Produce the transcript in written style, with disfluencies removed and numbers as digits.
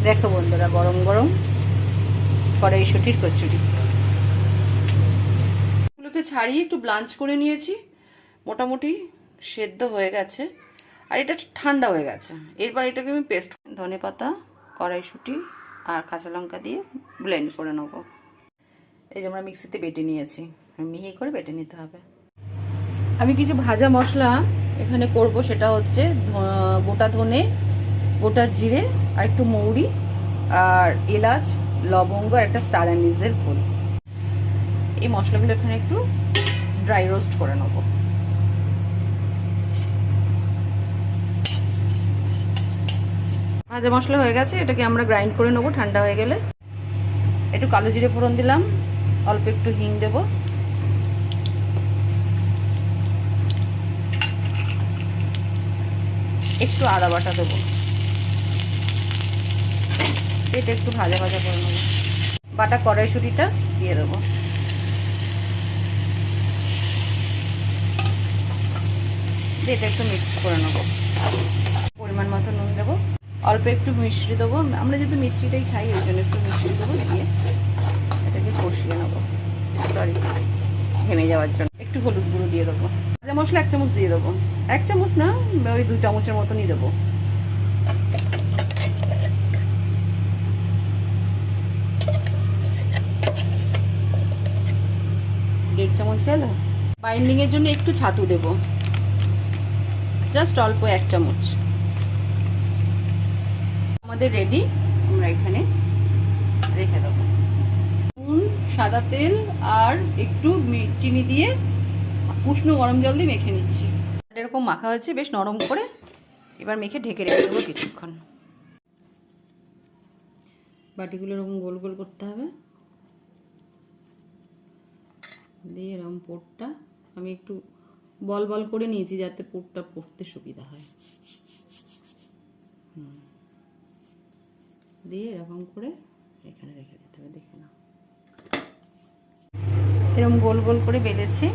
দেখো বন্ধুরা, গরম গরম কড়াইশুঁটির কচুরি। এগুলোকে ছাড়িয়ে একটু ব্লাঞ্চ করে নিয়েছি, মোটামুটি সেদ্ধ হয়ে গেছে, আর এটা ঠান্ডা হয়ে গেছে। এরপর এটাকে আমি পেস্ট, ধনেপাতা, কড়াইশুঁটি আর কাঁচা লঙ্কা দিয়ে ব্লেন্ড করে নেবো। এই যে আমরা মিক্সিতে বেটে নিয়েছি, মিহি করে বেটে নিতে হবে। আমি কিছু ভাজা মশলা এখানে করব, সেটা হচ্ছে গোটা ধনে, গোটা জিরে, আর একটু মৌরি, আর এলাচ, লবঙ্গ, আর একটা স্টার অ্যানিজের ফুল। এই মশলাগুলো এখানে একটু ড্রাই রোস্ট করে নেব। ভাজা মশলা হয়ে গেছে, এটাকে আমরা গ্রাইন্ড করে নেবো ঠান্ডা হয়ে গেলে। একটু কালো জিরে ফোড়ন দিলাম, অল্প একটু হিং দেব, একটু আদা বাটা দেবো, এটা একটু ভাজা ভাজা করে নেবো। বাটা কড়াইশুঁটিটা দিয়ে দেবো, এটা একটু মিক্স করে নেবো। পরিমাণ মতো নুন দেবো, অল্প একটু মিষ্টি দেবো, আমরা যেহেতু মিষ্টিটাই খাই ওই জন্য একটু মিষ্টি দেবো, দিয়ে এটাকে কষিয়ে নেবো, সরি ঘেমে যাওয়ার জন্য। একটু হলুদ গুঁড়ো দিয়ে দেবো, ভাজা মশলা 1 চামচ দিয়ে দেবো, 1 চামচ না, ওই 2 চামচের মতনই দেবো। দেড় চামচ গেল। বাইন্ডিংয়ের জন্য একটু ছাতু দেবো, জাস্ট অল্প 1 চামচ। আমাদের রেডি, আমরা এখানে রেখে দেবো। নুন, সাদা তেল আর একটু চিনি দিয়ে উষ্ণ গরম জল দিয়ে মেখে নিচ্ছি। এরকম মাখা হয়েছে বেশ নরম করে, এবার মেখে ঢেকে রেখে দেবো কিছুক্ষণ। বাটিগুলো এরকম গোল গোল করতে হবে, দিয়ে এরকম পোরটা আমি একটু বল বল করে নিয়েছি যাতে পোরটা পড়তে সুবিধা হয়। দিয়ে এরকম করে এখানে রেখে দিতে হবে। দেখে নাও, এরকম গোল গোল করে বেলেছি।